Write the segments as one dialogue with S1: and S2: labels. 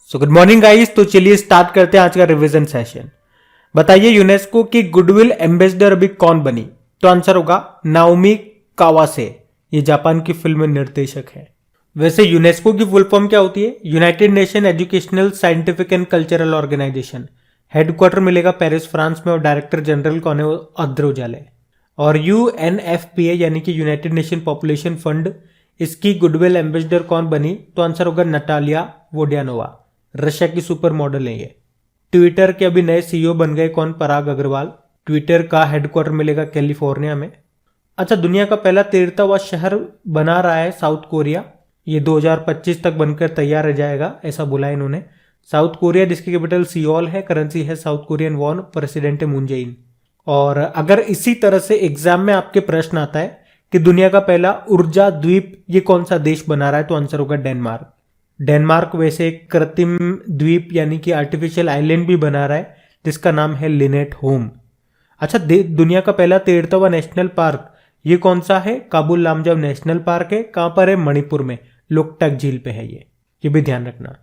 S1: So good morning guys. तो चलिए start करते हैं आज का रिवीजन सेशन। बताइए यूनेस्को की गुडविल एम्बेसडर अभी कौन बनी? तो आंसर होगा नाओमी कावासे। ये जापान की फिल्म निर्देशक है। वैसे यूनेस्को की फुल फॉर्म क्या होती है? United Nation Educational Scientific and Cultural Organization. Headquarter मिलेगा पेरिस फ्रांस में और डायरेक्टर जनरल कौन है? अद्रोजाले। और यूएनएफपीए यानी कि यूनाइटेड नेशन पॉपुलेशन फंड, इसकी गुडविल एम्बेसडर कौन बनी? तो आंसर होगा नटालिया वोडियानोवा। रशिया की सुपर मॉडल है ये। ट्विटर के अभी नए सीईओ बन गए कौन? पराग अग्रवाल। ट्विटर का हेडक्वार्टर मिलेगा कैलिफोर्निया में। अच्छा, दुनिया का पहला तैरता हुआ शहर बना रहा है साउथ कोरिया। ये 2025 तक बनकर तैयार रह जाएगा, ऐसा बोला इन्होंने। साउथ कोरिया जिसकी कैपिटल सियोल है, करेंसी है साउथ कोरियन वॉन, प्रेसिडेंट है मून जेइन। और अगर इसी तरह से एग्जाम में आपके प्रश्न आता है कि दुनिया का पहला ऊर्जा द्वीप ये कौन सा देश बना रहा है, तो आंसर होगा डेनमार्क। डेनमार्क वैसे एक कृत्रिम द्वीप यानी कि आर्टिफिशियल आइलैंड भी बना रहा है जिसका नाम है लिनेट होम। अच्छा, दुनिया का पहला तैरता हुआ नेशनल पार्क ये कौन सा है? काबुल लामजाव नेशनल पार्क है। कहां पर है? मणिपुर में, लोकटक झील पे है ये भी ध्यान रखना।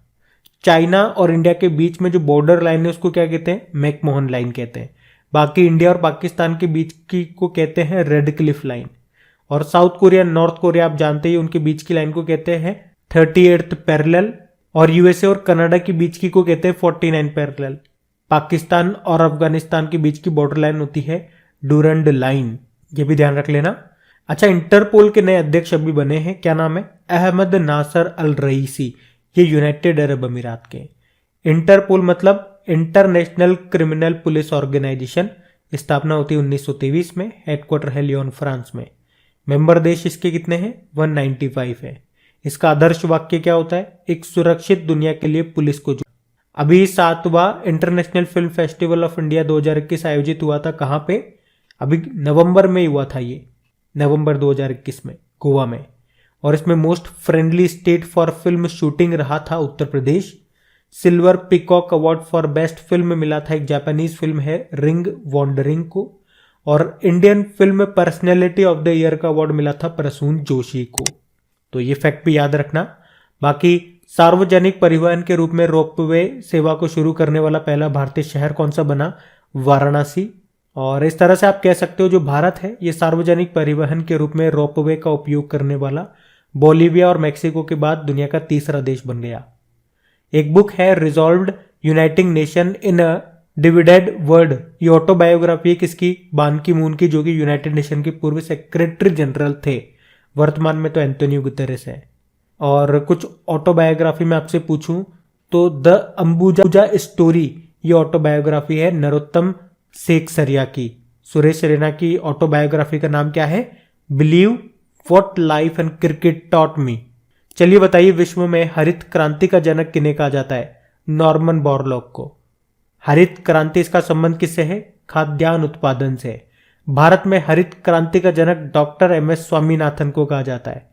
S1: चाइना और इंडिया के बीच में जो बॉर्डर लाइन है उसको क्या कहते हैं? मैकमोहन लाइन कहते हैं। बाकी इंडिया और पाकिस्तान के बीच की को कहते हैं रेड क्लिफ लाइन। और साउथ कोरिया नॉर्थ कोरिया आप जानते ही, उनके बीच की लाइन को कहते हैं 38th पैरेलल। और यूएसए और कनाडा के बीच की को कहते हैं 49 पैरेलल। पाकिस्तान और अफगानिस्तान के बीच की बॉर्डर लाइन होती है डूरंड लाइन, ये भी ध्यान रख लेना। अच्छा, इंटरपोल के नए अध्यक्ष अभी बने हैं, क्या नाम है? अहमद नासर अल रईसी। ये यूनाइटेड अरब अमीरात के। इंटरपोल मतलब इंटरनेशनल क्रिमिनल पुलिस ऑर्गेनाइजेशन। स्थापना होती है 1923 में। हेडक्वार्टर है लियोन फ्रांस में। मेंबर देश इसके कितने हैं? 195 है। इसका आदर्श वाक्य क्या होता है? एक सुरक्षित दुनिया के लिए पुलिस को जो। अभी 7वां international film festival of India 2021 आयोजित हुआ था। कहां पे? अभी नवंबर में हुआ था ये, नवंबर 2021 में, गोवा में। और इसमें most friendly state for film shooting रहा था Uttar Pradesh. Silver peacock award for best film मिला था, एक जापानीज फिल्म है रिंग वॉन्डरिंग को। और Indian film personality of the year का अवार्ड मिला था प्रसून जोशी को। तो ये फैक्ट भी याद रखना। बाकी सार्वजनिक परिवहन के रूप में रोपवे सेवा को शुरू करने वाला पहला भारतीय शहर कौन सा बना? वाराणसी। और इस तरह से आप कह सकते हो जो भारत है ये सार्वजनिक परिवहन के रूप में रोपवे का उपयोग करने वाला बोलीविया और मैक्सिको के बाद दुनिया का तीसरा देश बन गया। एक बुक है resolved uniting nation in a divided world. ये ऑटोबायोग्राफी है किसकी? बान की मून की, जो कि यूनाइटेड नेशन के पूर्व सेक्रेटरी जनरल थे। वर्तमान में तो एंटोनियो गुतेरेस है। और कुछ ऑटोबायोग्राफी में आपसे पूछूं तो द अंबुजा स्टोरी ये ऑटोबायोग्राफी है नरोत्तम सेकसरिया की। सुरेश रैना की ऑटोबायोग्राफी का नाम क्या है? Believe what life and cricket taught me. चलिए बताइए, विश्व में हरित क्रांति का जनक किन्हें कहा जाता है? नॉर्मन बोरलॉग को। हरित क्रांति, इसका संबंध किससे है? खाद्यान्न उत्पादन से। भारत में हरित क्रांति का जनक डॉक्टर एमएस स्वामीनाथन को कहा जाता है।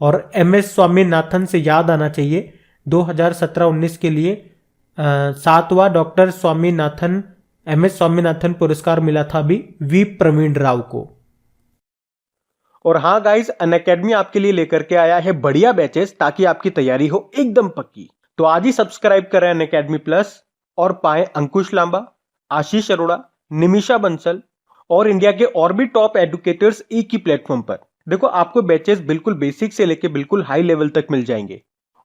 S1: और एमएस स्वामीनाथन से याद आना चाहिए 2017-19 के लिए 7वां डॉक्टर स्वामीनाथन एमएस स्वामीनाथन पुरस्कार मिला था अभी वी प्रवीण राव को। और हाँ गाइस, अनअकैडमी आपके लिए लेकर के आया है बढ़िया बैचेस ताकि आपकी तैयारी हो एकदम पक्की। तो आज ही सब्सक्राइब करें अनअकैडमी प्लस और पाएं अंकुश लांबा, आशीष अरोड़ा, निमिषा बंसल और इंडिया के और भी टॉप एडुकेटर्स एक ही प्लेटफॉर्म पर। देखो, आपको बैचेस बिल्कुल बेसिक से लेके बिल्कुल हाई लेवल तक मिल जाएंगे।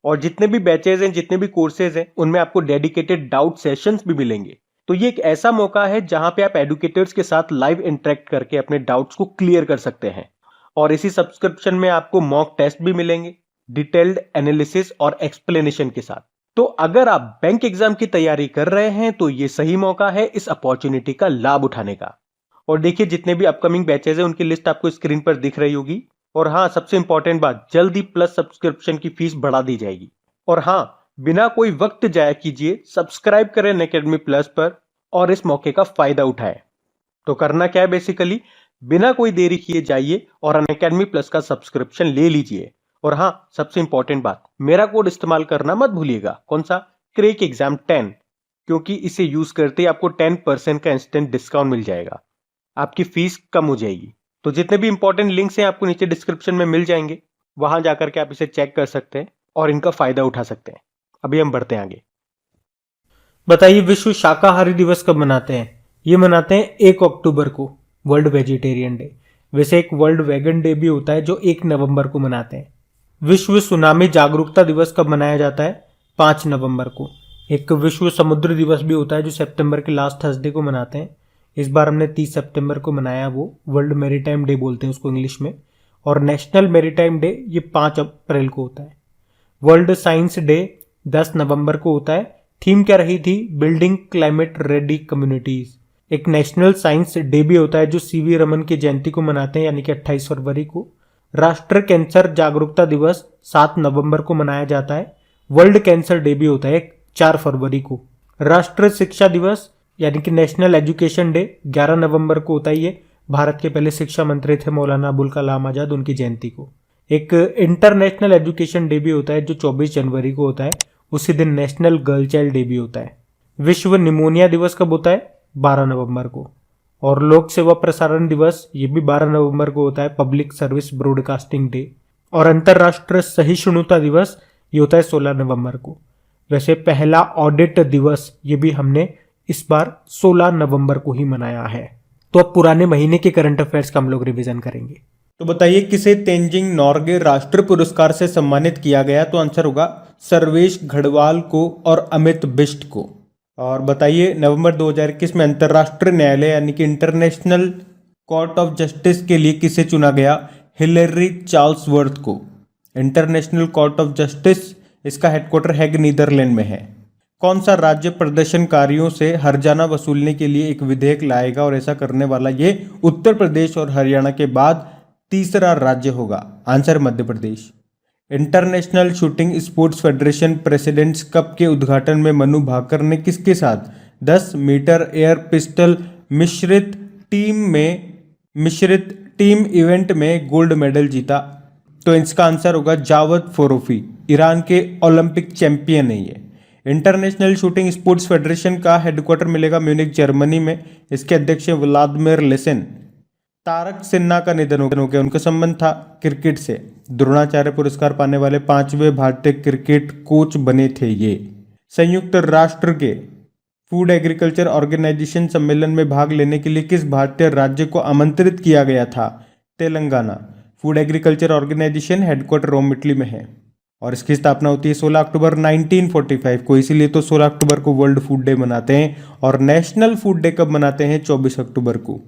S1: और जितने भी बैचेस हैं, जितने भी कोर्सेज हैं, उनमें आपको डेडिकेटेड डाउट सेशंस भी मिलेंगे। तो ये एक ऐसा मौका है जहां पे आप एडुकेटर्स के साथ लाइव इंटरेक्ट करके अपने डाउट्स को क्लियर कर सकते हैं। और इसी सब्सक्रिप्शन में आपको मॉक टेस्ट भी मिलेंगे डिटेल्ड एनालिसिस और एक्सप्लेनेशन के साथ। तो अगर आप बैंक एग्जाम की तैयारी कर रहे हैं तो ये सही मौका है इस अपॉर्चुनिटी का लाभ उठाने का। और देखिए, जितने भी अपकमिंग बैचेज हैं उनकी लिस्ट आपको स्क्रीन पर दिख रही होगी। और हाँ, सबसे इंपॉर्टेंट बात, जल्दी प्लस सब्सक्रिप्शन की फीस बढ़ा दी जाएगी। और हाँ, बिना कोई वक्त जाया कीजिए सब्सक्राइब करें अनअकैडमी प्लस पर और इस मौके का फायदा उठाएं। तो करना क्या है, बेसिकली बिना कोई देरी किए जाइए और अनअकैडमी प्लस का सब्सक्रिप्शन ले लीजिए। और हाँ, सबसे इंपॉर्टेंट बात, मेरा कोड इस्तेमाल करना मत भूलिएगा। कौन सा? क्रैक एग्जाम 10, क्योंकि इसे यूज करते ही आपको 10% का इंस्टेंट डिस्काउंट मिल जाएगा, आपकी फीस कम हो जाएगी। तो जितने भी इंपॉर्टेंट लिंक्स हैं आपको नीचे डिस्क्रिप्शन में मिल जाएंगे, वहां जाकर के आप इसे चेक कर सकते हैं और इनका फायदा उठा सकते हैं। अभी हम बढ़ते हैं आगे। बताइए विश्व शाकाहारी दिवस कब मनाते हैं? ये मनाते हैं 1 अक्टूबर को, वर्ल्ड वेजिटेरियन डे। वैसे एक वर्ल्ड वेगन डे भी होता है जो 1 नवंबर को मनाते हैं। विश्व सुनामी जागरूकता दिवस कब मनाया जाता है? 5 नवंबर को। एक विश्व समुद्र दिवस भी होता है जो सितंबर के लास्ट थर्सडे को मनाते हैं। इस बार हमने 30 सितंबर को मनाया, वो वर्ल्ड मैरीटाइम डे बोलते हैं उसको इंग्लिश में। और नेशनल मैरीटाइम डे ये 5 अप्रैल को होता है। वर्ल्ड साइंस डे 10 नवंबर को होता है। थीम क्या रही थी? Building climate ready communities. एक नेशनल साइंस डे भी होता है जो सीवी रमन की जयंती को मनाते हैं, यानी कि 28 फरवरी को। राष्ट्रीय कैंसर जागरूकता दिवस 7 नवंबर को मनाया जाता है। वर्ल्ड कैंसर डे भी होता है 4 फरवरी को। राष्ट्रीय शिक्षा दिवस यानी कि नेशनल एजुकेशन डे 11 नवंबर को होता है। ये भारत के पहले शिक्षा मंत्री थे मौलाना अबुल कलाम आजाद, उनकी जयंती को। एक इंटरनेशनल एजुकेशन डे भी होता है जो 24 जनवरी को होता है। उसी दिन नेशनल गर्ल चाइल्ड डे भी होता है। विश्व निमोनिया दिवस कब होता है? 12 नवंबर को। और लोक सेवा प्रसारण दिवस ये भी 12 नवंबर को होता है, पब्लिक सर्विस ब्रॉडकास्टिंग डे। और अंतर्राष्ट्रीय सहिष्णुता दिवस ये होता है 16 नवंबर को। वैसे पहला ऑडिट दिवस ये भी हमने इस बार 16 नवंबर को ही मनाया है। तो अब पुराने महीने के करंट अफेयर्स का हम लोग रिवीजन करेंगे। तो बताइए किसे तेंजिंग नॉर्गे राष्ट्रीय पुरस्कार से सम्मानित किया गया? तो आंसर होगा सर्वेश घड़वाल को और अमित बिष्ट को। और बताइए नवंबर 2021 में अंतर्राष्ट्रीय न्यायालय यानी कि इंटरनेशनल कोर्ट ऑफ जस्टिस के लिए किसे चुना गया? हिलेरी चार्ल्सवर्थ को। इंटरनेशनल कोर्ट ऑफ जस्टिस, इसका हेडक्वार्टर हैग नीदरलैंड में है। कौन सा राज्य प्रदर्शनकारियों से हर्जाना वसूलने के लिए एक विधेयक लाएगा? और ऐसा करने वाला ये उत्तर प्रदेश और हरियाणा के बाद तीसरा राज्य होगा। Answer Madhya Pradesh. International shooting sports federation presidents cup के उद्घाटन में मनु भाकर ने किसके साथ 10 मीटर एयर पिस्टल मिश्रित टीम इवेंट में गोल्ड मेडल जीता? तो इसका आंसर होगा जावद फोरोफी, ईरान के ओलंपिक चैंपियन है ये। इंटरनेशनल शूटिंग स्पोर्ट्स फेडरेशन का हेडक्वार्टर मिलेगा म्यूनिक जर्मनी में। इसके अध्यक्ष व्लादिमीर लेसिन। तारक सिन्हा का निधन हो गया, उनका संबंध था क्रिकेट से। द्रोणाचार्य पुरस्कार पाने वाले 5वें भारतीय क्रिकेट कोच बने थे ये। संयुक्त राष्ट्र के फूड एग्रीकल्चर ऑर्गेनाइजेशन सम्मेलन में भाग लेने के लिए किस भारतीय राज्य को आमंत्रित किया गया था? Telangana. Food agriculture organization headquarter Rome Italy में है और इसकी स्थापना होती है 16 अक्टूबर 1945 को। इसीलिए तो 16 अक्टूबर को वर्ल्ड फूड डे मनाते हैं। और नेशनल फूड डे कब मनाते हैं? 24 अक्टूबर को।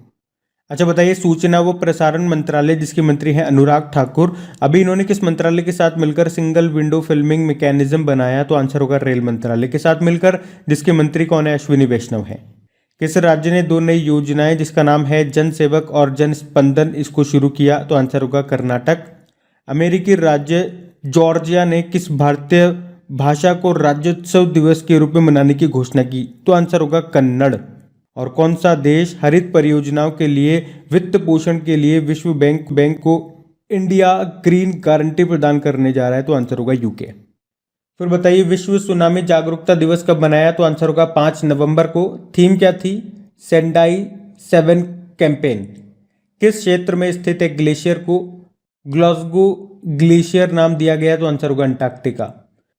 S1: अच्छा बताइए सूचना व प्रसारण मंत्रालय जिसके मंत्री हैं अनुराग ठाकुर, अभी इन्होंने किस मंत्रालय के साथ मिलकर सिंगल विंडो फिल्मिंग मैकेनिज्म बनाया? तो आंसर होगा रेल मंत्रालय के साथ मिलकर, जिसके मंत्री कौन है? अश्विनी वैष्णव है। किस राज्य ने 2 नई योजनाएं जिसका नाम है जन सेवक और जन स्पंदन इसको शुरू किया? तो आंसर होगा कर्नाटक। अमेरिकी राज्य जॉर्जिया ने किस भारतीय भाषा को राज्योत्सव दिवस के रूप में मनाने की घोषणा की? तो आंसर होगा कन्नड़। और कौन सा देश हरित परियोजनाओं के लिए वित्त पोषण के लिए विश्व बैंक को इंडिया ग्रीन गारंटी प्रदान करने जा रहा है? तो आंसर होगा यूके। फिर बताइए विश्व सुनामी जागरूकता दिवस कब मनाया? तो आंसर होगा 5 नवंबर को। थीम क्या थी? Sendai 7 campaign. किस क्षेत्र में स्थित एक ग्लेशियर को ग्लासगो ग्लेशियर नाम दिया गया? तो आंसर होगा अंटार्कटिका,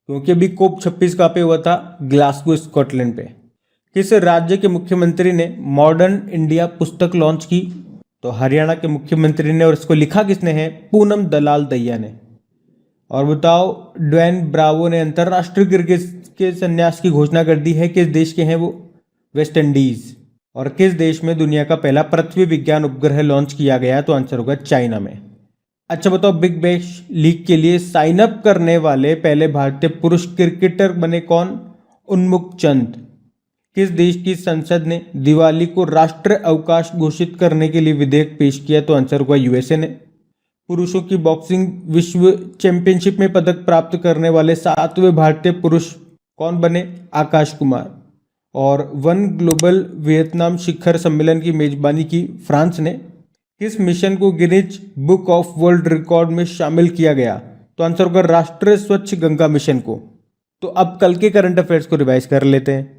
S1: क्योंकि अभी कोप 26 कहाँ पे हुआ था? ग्लासगो स्कॉटलैंड पे। किस राज्य के मुख्यमंत्री ने मॉडर्न इंडिया पुस्तक लॉन्च की? तो हरियाणा के मुख्यमंत्री ने। और इसको लिखा किसने है? पूनम दलाल दहिया ने। और बताओ ड्वेन ब्रावो ने अंतर्राष्ट्रीय क्रिकेट के संन्यास की घोषणा कर दी है। किस देश के हैं वो? West Indies. और किस देश में दुनिया का पहला पृथ्वी विज्ञान उपग्रह लॉन्च किया गया? तो आंसर होगा चाइना में। अच्छा बताओ बिग बैश लीग के लिए साइन अप करने वाले पहले भारतीय पुरुष क्रिकेटर बने कौन? उन्मुख चंद। किस देश की संसद ने दिवाली को राष्ट्रीय अवकाश घोषित करने के लिए विधेयक पेश किया? तो आंसर होगा यूएसए ने। पुरुषों की बॉक्सिंग विश्व चैंपियनशिप में पदक प्राप्त करने वाले 7वें भारतीय पुरुष कौन बने? आकाश कुमार। और 1 ग्लोबल वियतनाम शिखर सम्मेलन की मेजबानी की फ्रांस ने। किस मिशन को Guinness book of world record में शामिल किया गया? तो आंसर होगा राष्ट्रीय स्वच्छ गंगा मिशन को। तो अब कल के करंट अफेयर्स को रिवाइज कर लेते हैं।